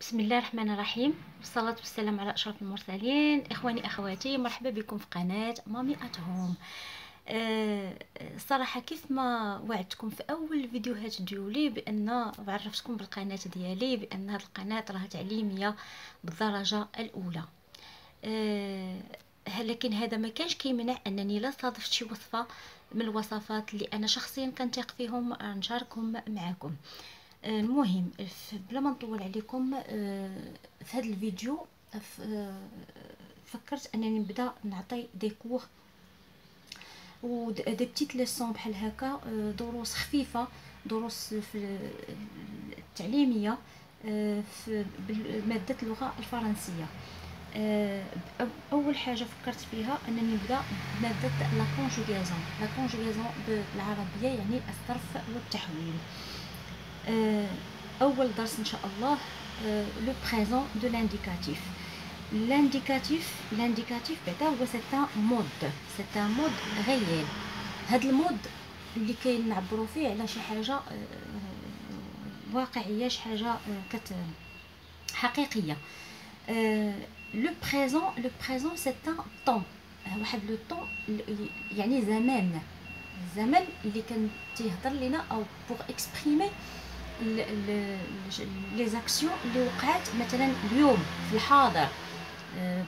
بسم الله الرحمن الرحيم، والصلاة والسلام على أشرف المرسلين. إخواني أخواتي، مرحبا بكم في قناة مامي ات هوم. الصراحة كيف ما وعدتكم في أول فيديوهات ديولي بأن عرفتكم بالقناة ديالي بأن هذه القناة راها تعليمية بالدرجة الأولى. لكن هذا ما كانش كيمنع أنني لا صادفت شي وصفة من الوصفات اللي أنا شخصيا كنثق فيهم نشاركهم معكم. المهم بلا ما نطول عليكم، في هذا الفيديو فكرت انني نبدا نعطي دي كور و دي بتيت ليسون بحال هكا، دروس خفيفه، دروس في التعليميه في ماده اللغه الفرنسيه. اول حاجه فكرت فيها انني نبدا بماده لا كونجوغازون بالعربيه، يعني الصرف والتحويل. اول درس ان شاء الله لو بريزون دو لانديكاتيف. لانديكاتيف بعدا هو سي ان مود غيال. هاد المود اللي كنعبروا فيه على شي حاجه واقعيه، شي حاجه حقيقيه. لو بريزون سي ان طون، واحد لو طون يعني الزمن اللي كان تيهضر لينا او بوغ اكسبريمي لي زاكسيون اللي وقعت مثلا اليوم في الحاضر.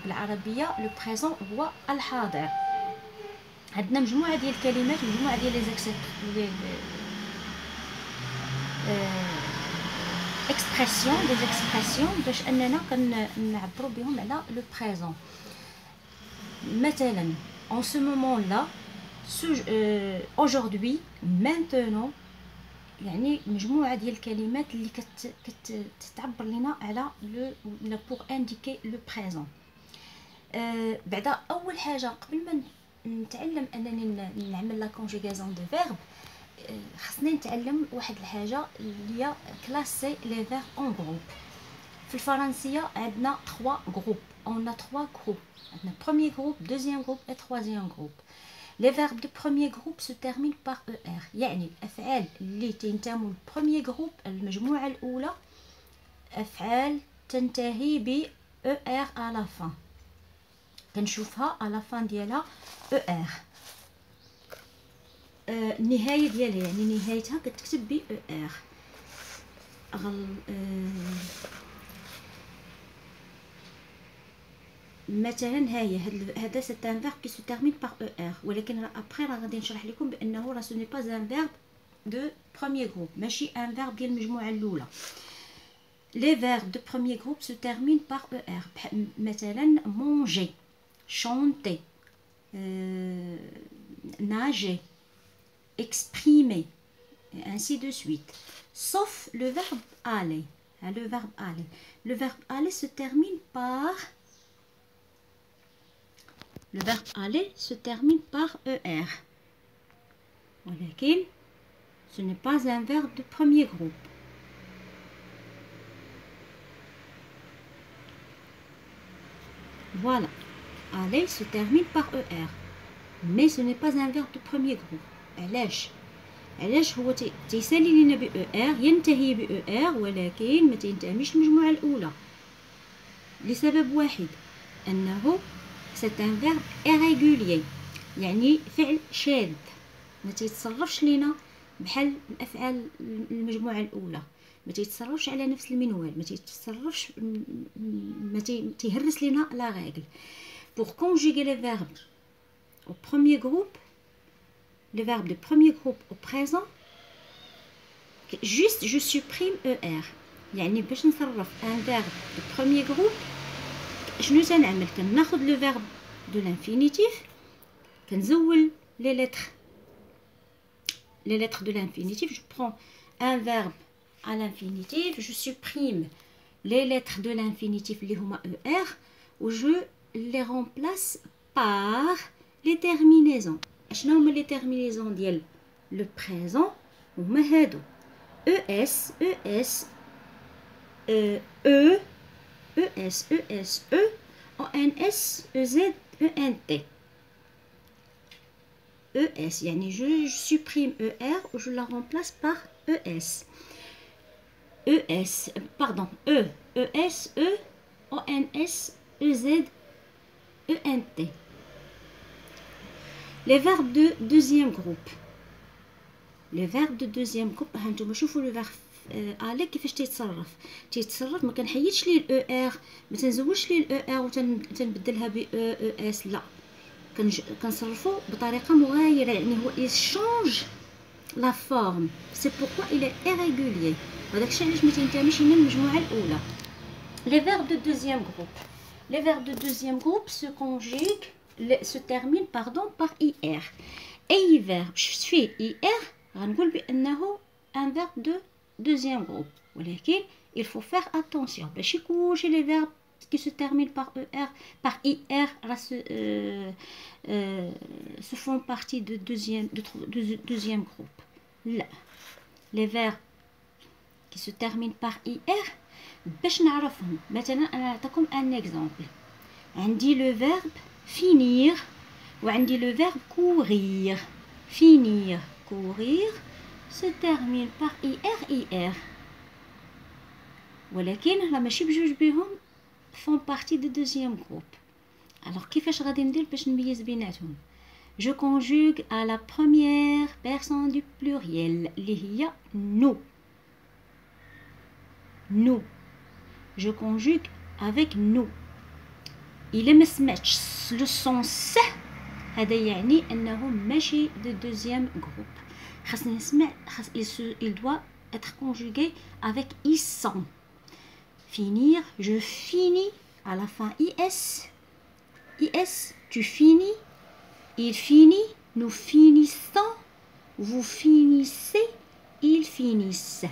بالعربيه لو بريزون هو الحاضر. عندنا مجموعه ديال الكلمات، مجموعه ديال لي اكسبرسيون باش اننا كنعبروا بهم على لو بريزون. مثلا en ce moment là, aujourd'hui, maintenant، يعني مجموعه ديال الكلمات اللي كتعبر لنا على لو بور انديكي لو بريزون. بعدا اول حاجه قبل ما نتعلم انني نعمل لا كونجوغازون دو فيرب، خصني نتعلم واحد الحاجه اللي هي كلاسي لي فيرب اون جروب. في الفرنسيه عندنا 3 جروب، اون 3 جروب، عندنا بروميير جروب، دوزيام جروب et troisième جروب. Les verbes de premier groupe se terminent par ER، يعني الأفعال اللي تنتموا للبروميير جروب، المجموعة الأولى، أفعال تنتهي ب ER à la fin. كنشوفها à la fin ديالها ER، النهاية ديالها يعني نهايتها كتكتب ب ER. مثلا هاهي هذا سي ان فيرب كي سو تيرمين باغ او ار، ولكن ابخي راه غادي نشرح لكم بانه راه سو ني با ان فيرب دو بروميير جروب، ماشي ان فيرب ديال المجموعه الاولى. لي فيرب دو بروميير جروب سو تيرمين باغ او ار، مثلا مونجي، شونتي، nager, exprimer, ainsi de suite, sauf le verbe aller. Le verbe aller se termine par se termine par ER. ولكن ce n'est pas un verbe de premier groupe. Voilà. Aller se termine par ER. Mais ce n'est pas un verbe de premier groupe. علاش هو تيسالي لنا ب ER، ينتهي ب ER ولكن ما تنتميش للمجموعة الأولى لسبب واحد، أنه c'est un verbe irrégulier، يعني فعل شاذ ما تيتصرفش لينا بحال الافعال المجموعه الاولى، ما تيتصرفش على نفس المنوال، ما تيتصرفش، ما تيهرس لينا لا رègle. pour conjuguer les verbes au premier groupe، le verbe de premier groupe au présent، juste je supprime ER. يعني باش نصرف un verbe de premier groupe شنو تنعمل؟ كناخذ لو فيرب دو لانفينيتيف، كنزول les lettres de l'infinitif. Je prends un verbe à l'infinitif, je supprime les lettres de l'infinitif اللي هما ER و je les remplace par les terminaisons. شنو هما les terminaisons ديال le présent؟ هما هادو ES ONS EZ ENT. ES يعني je supprime ER ou je la remplace par ES. ES pardon ES, E, ONS, EZ, ENT. Les verbes de deuxième groupe. Les verbes de deuxième groupe هانتوما شوفوا لو فيرب الي كيفاش تيتصرف ما كنحيدش ليه الاو ار، ما تنزودش ليه الاو ار وتنبدلها ب او اس، لا كنصرفو بطريقه مغايره، يعني هو يشونج لا فورم، سي بوركوا il est irrégulier. هذاك الشيء علاش ما تنتميش لنا المجموعه الاولى. Les verbes de deuxième groupe. Les verbes de deuxième groupe se conjuguent, se terminent par IR. أي verbe فيه IR غنقول بأنه un verbe de deuxième groupe. ولكن il faut faire attention باش كلشي les verbes qui se terminent par ER, par IR se font partie de deuxième groupe. Là, les verbes qui se terminent par IR باش نعرفهم مثلا انا نعطيكم ان اكزامبل. عندي لو فيرب finir وعندي لو فيرب courir. finir courir se termine par IR ولكن راه ماشي بجوج بهم font partie de deuxième groupe. alors كيفاش غادي ندير باش نميز بيناتهم؟ je conjugue à la première personne du pluriel اللي هي nous. nous je conjugue avec nous. إلا ما سمعتش لو سون س هذا يعني انه ماشي دو دوزيام جروب. خاصني نسمع il doit être conjugué avec ils sont. finir je finis à la fin is tu finis, il finit, nous finissons, vous finissez, ils finissent.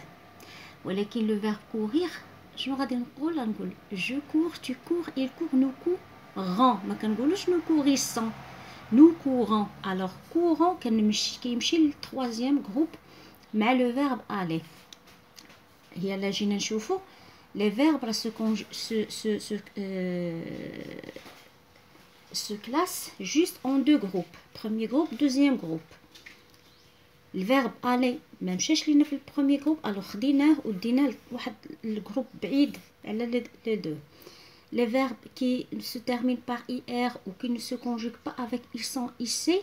ولكن le verbe courir شنو غادي نقول؟ je cours, tu cours, il court, nous courons. ما كنقولوش nous courissons, nous courons. alors courons كيمشي للتروازيام جروب مع لو فيرب aller. هي لا جينا نشوفوا les verbes se classent juste en deux groupes, premier groupe, deuxième groupe. الفيرب الي ما مشاش لينا في البروميير جروب، الوغ خديناه وديناه لواحد الجروب بعيد على لي دو. لي فيرب كي se terminent par ir ou qui ne se conjuguent pas avec ils sont ici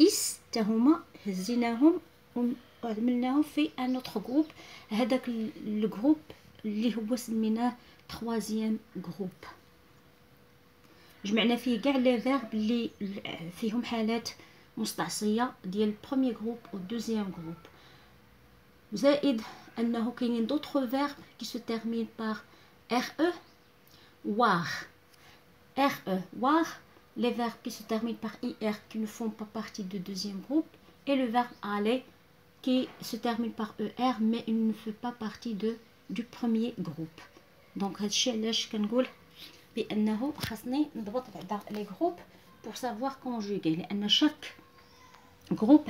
is تا هما هزيناهم وعملناهم في ان اوتر جروب، هذاك الجروب اللي هو سميناه تروازيام جروب. جمعنا فيه كاع لي فيرب اللي فيهم حالات مستعصيه ديال البروميير جروب و دوزيام جروب، زائد انه كاينين دوطخ فيرب كي سو تيرمين بار ر وار وار les verbes qui se terminent par ir qui ne font pas partie du deuxième groupe et le verbe aller qui se termine par er mais il ne fait pas partie du premier groupe. donc هادشي علاش كنقول بانه خاصني نضبط بعدا لي جروب pour savoir conjuguer، لان chaque groupe